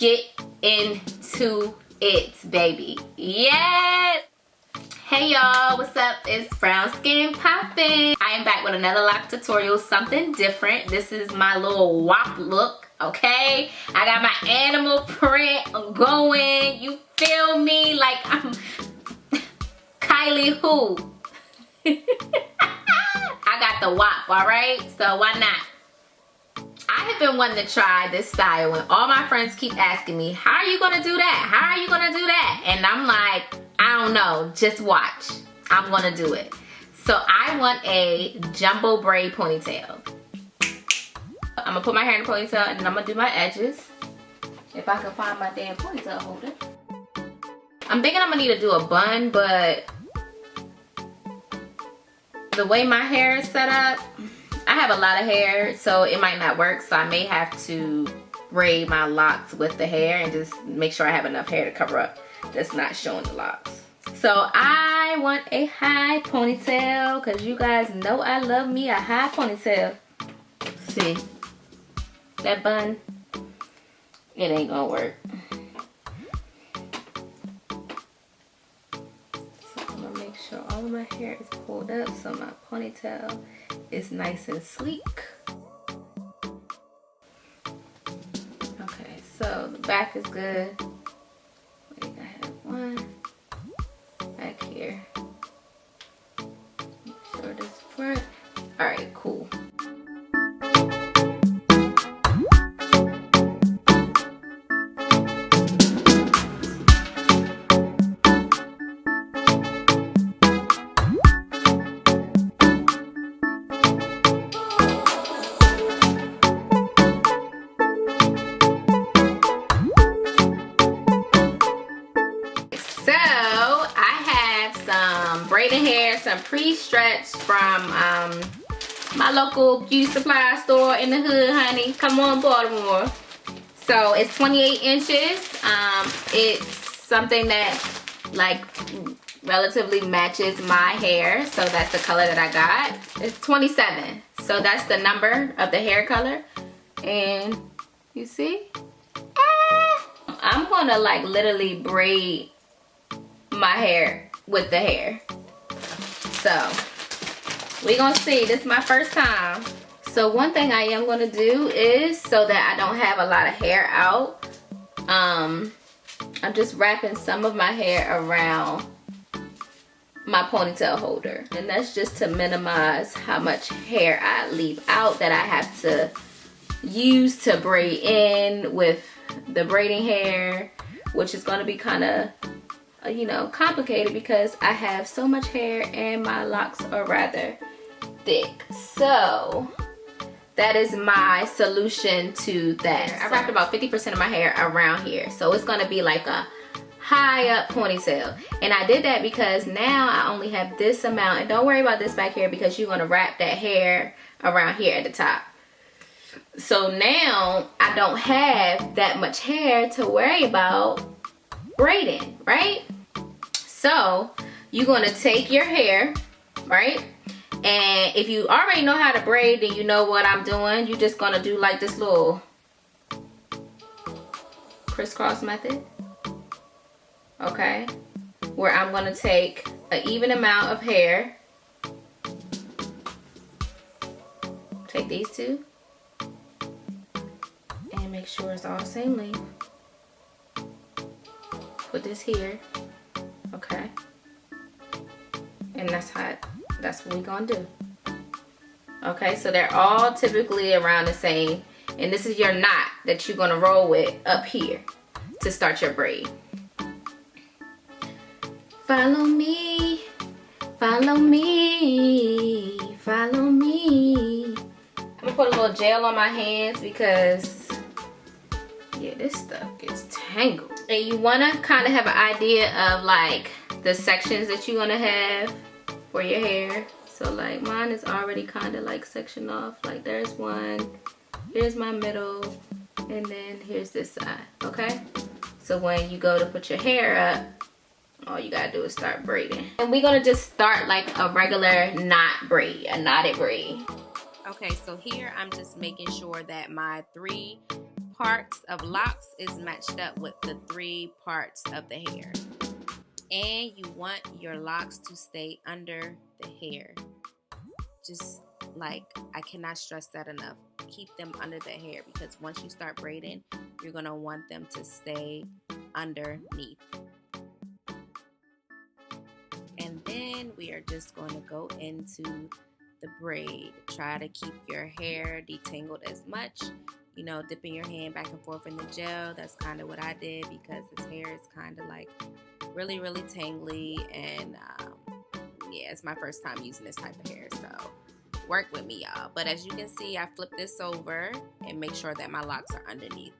get into it, baby. Yes! Hey y'all, what's up? It's Brown Skin Poppin'. I am back with another lock tutorial, something different. This is my little WAP look, okay? I got my animal print going. You feel me? Like I'm Kylie who? I got the WAP, alright? So why not? I have been wanting to try this style and all my friends keep asking me, how are you gonna do that? How are you gonna do that? And I'm like, I don't know, just watch. I'm gonna do it. So I want a jumbo braid ponytail. I'm gonna put my hair in a ponytail and then I'm gonna do my edges. If I can find my damn ponytail holder. I'm thinking I'm gonna need to do a bun, but the way my hair is set up, I have a lot of hair, so it might not work. So I may have to braid my locks with the hair and just make sure I have enough hair to cover up that's not showing the locks. So I want a high ponytail because you guys know I love me a high ponytail. See, that bun, it ain't gonna work. So I'm gonna make sure all of my hair is pulled up so my ponytail is nice and sleek. Okay, so the back is good. I think I have one back here. Make sure this front. All right, cool. Braiding hair, some pre-stretched from my local beauty supply store in the hood, honey. Come on, Baltimore. So it's 28 inches. It's something that like relatively matches my hair. So that's the color that I got. It's 27. So that's the number of the hair color. And you see? I'm gonna like literally braid my hair with the hair. So we're gonna see. This is my first time. So one thing I am gonna do is, so that I don't have a lot of hair out, I'm just wrapping some of my hair around my ponytail holder, and that's just to minimize how much hair I leave out that I have to use to braid in with the braiding hair, which is gonna be kind of, you know, complicated because I have so much hair and my locks are rather thick. So that is my solution to that. I wrapped about 50% of my hair around here, so it's gonna be like a high up ponytail. And I did that because now I only have this amount, and don't worry about this back here because you're gonna wrap that hair around here at the top. So now I don't have that much hair to worry about braiding, right? So you're gonna take your hair, right? And if you already know how to braid, then you know what I'm doing. You're just gonna do like this little crisscross method, okay? Where I'm gonna take an even amount of hair, take these two, and make sure it's all the same length. Put this here, okay? And that's what we're gonna do. Okay, so they're all typically around the same, and this is your knot that you're gonna roll with up here to start your braid. Follow me, follow me, follow me. I'm gonna put a little gel on my hands because, yeah, this stuff is tangled. And you wanna kind of have an idea of like the sections that you're gonna have for your hair. So like mine is already kind of like sectioned off. Like there's one, here's my middle, and then here's this side, okay? So when you go to put your hair up, all you gotta do is start braiding. And we're gonna just start like a regular knot braid, a knotted braid. Okay, so here I'm just making sure that my 3 parts of locks is matched up with the 3 parts of the hair. And you want your locks to stay under the hair. Just like, I cannot stress that enough. Keep them under the hair, because once you start braiding, you're going to want them to stay underneath. And then we are just going to go into the braid. Try to keep your hair detangled as much. You know, dipping your hand back and forth in the gel. That's kind of what I did, because his hair is kind of like really tangly, and yeah, it's my first time using this type of hair, so work with me, y'all. But as you can see, I flip this over and make sure that my locks are underneath.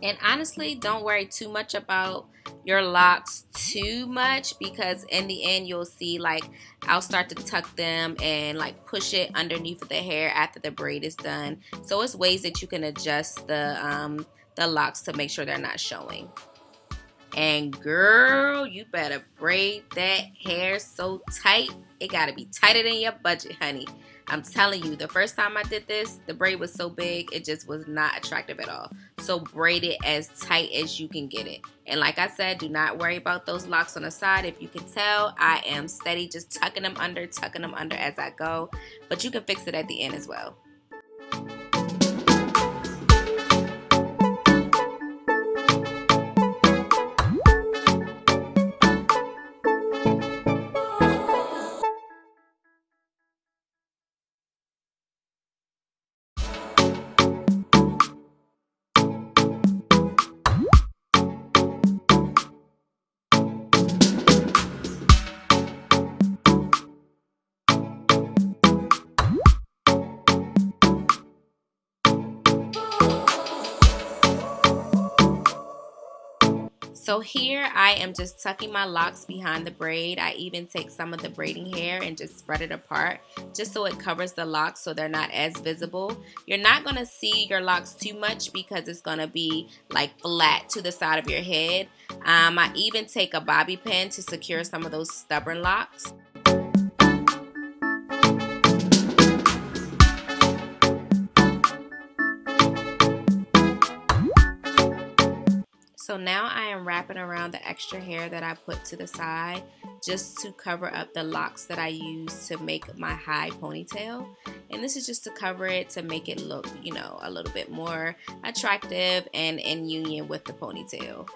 And honestly, don't worry too much about your locks too much, because in the end you'll see, like, I'll start to tuck them and like push it underneath of the hair after the braid is done. So it's ways that you can adjust the locks to make sure they're not showing. And girl, you better braid that hair so tight. It gotta be tighter than your budget, honey. I'm telling you, the first time I did this, the braid was so big, it just was not attractive at all. So braid it as tight as you can get it. And like I said, do not worry about those locks on the side. If you can tell, I am steady just tucking them under as I go. But you can fix it at the end as well. So here I am just tucking my locks behind the braid. I even take some of the braiding hair and just spread it apart just so it covers the locks so they're not as visible. You're not going to see your locks too much because it's going to be like flat to the side of your head. I even take a bobby pin to secure some of those stubborn locks. So now I am wrapping around the extra hair that I put to the side just to cover up the locks that I use to make my high ponytail. And this is just to cover it to make it look, you know, a little bit more attractive and in union with the ponytail.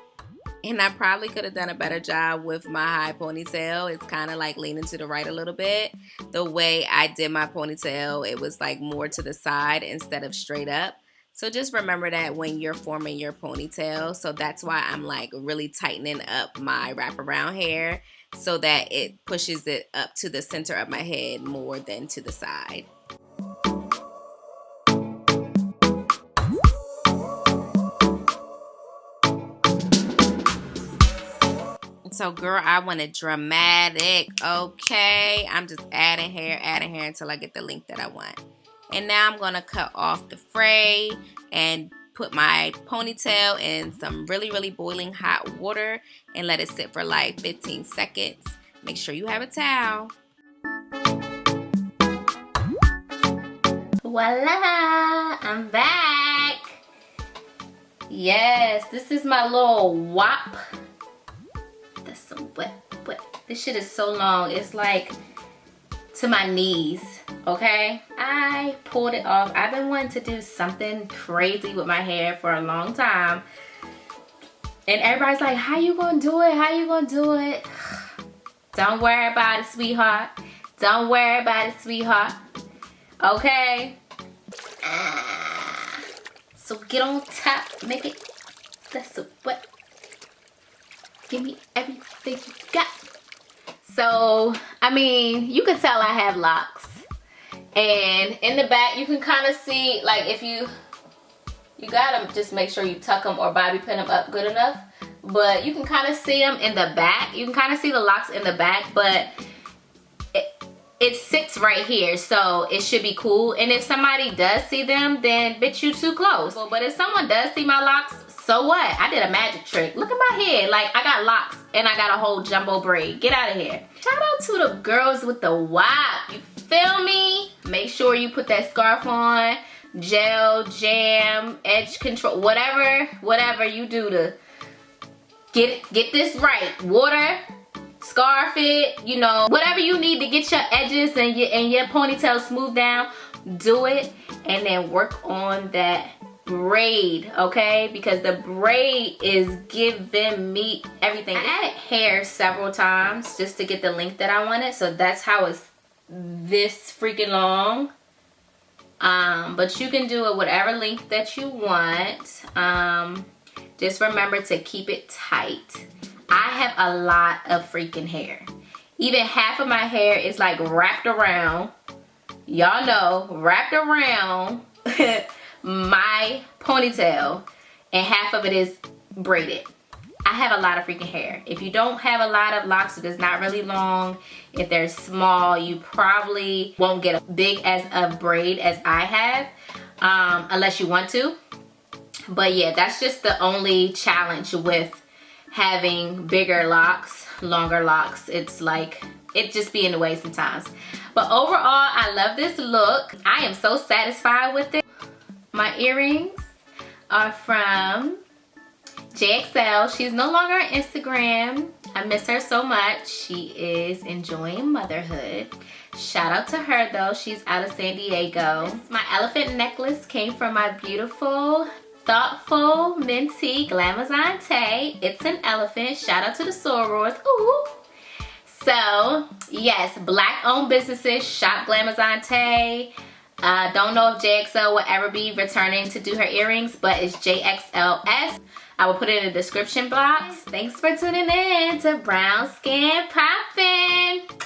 And I probably could have done a better job with my high ponytail. It's kind of like leaning to the right a little bit. The way I did my ponytail, it was like more to the side instead of straight up. So just remember that when you're forming your ponytail. So that's why I'm like really tightening up my wraparound hair so that it pushes it up to the center of my head more than to the side. So girl, I want it dramatic, okay? I'm just adding hair until I get the length that I want. And now I'm going to cut off the fray and put my ponytail in some really boiling hot water and let it sit for like 15 seconds. Make sure you have a towel. Voila! I'm back! Yes, this is my little WAP. That's some wet. This shit is so long. It's like to my knees, okay? I pulled it off. I've been wanting to do something crazy with my hair for a long time. And everybody's like, how you gonna do it? How you gonna do it? Don't worry about it, sweetheart. Don't worry about it, sweetheart. Okay? So get on top, make it. That's so wet. Give me everything you got. So, I mean, you can tell I have locks. And in the back, you can kind of see, like, if you gotta just make sure you tuck them or bobby pin them up good enough. But you can kind of see them in the back. You can kind of see the locks in the back, but it sits right here, so it should be cool. And if somebody does see them, then bitch, you too close. But if someone does see my locks, so what? I did a magic trick. Look at my head. Like, I got locks and I got a whole jumbo braid. Get out of here. Shout out to the girls with the WAP. You feel me? Make sure you put that scarf on, gel, jam, edge control, whatever you do to get this right. Water, scarf it, you know, whatever you need to get your edges and your ponytail smooth down, do it. And then work on that braid, okay? Because the braid is giving me everything. I added hair several times just to get the length that I wanted, so that's how it's this freaking long. But you can do it whatever length that you want. Just remember to keep it tight. I have a lot of freaking hair. Even half of my hair is like wrapped around, y'all know, wrapped around my ponytail, and half of it is braided. I have a lot of freaking hair. If you don't have a lot of locks, if it's not really long, if they're small, you probably won't get as big as a braid as I have, unless you want to. But yeah, that's just the only challenge with having bigger locks, longer locks. It's like, it just be in the way sometimes. But overall, I love this look. I am so satisfied with it. My earrings are from JXL. She's no longer on Instagram. I miss her so much. She is enjoying motherhood. Shout out to her though. She's out of San Diego. My elephant necklace came from my beautiful, thoughtful, minty Glamazon Tay. It's an elephant. Shout out to the sorors. Ooh. So yes, black owned businesses shop Glamazon Tay. Don't know if JXL will ever be returning to do her earrings, but it's JXLS. I will put it in the description box. Thanks for tuning in to Brown Skin Poppin'.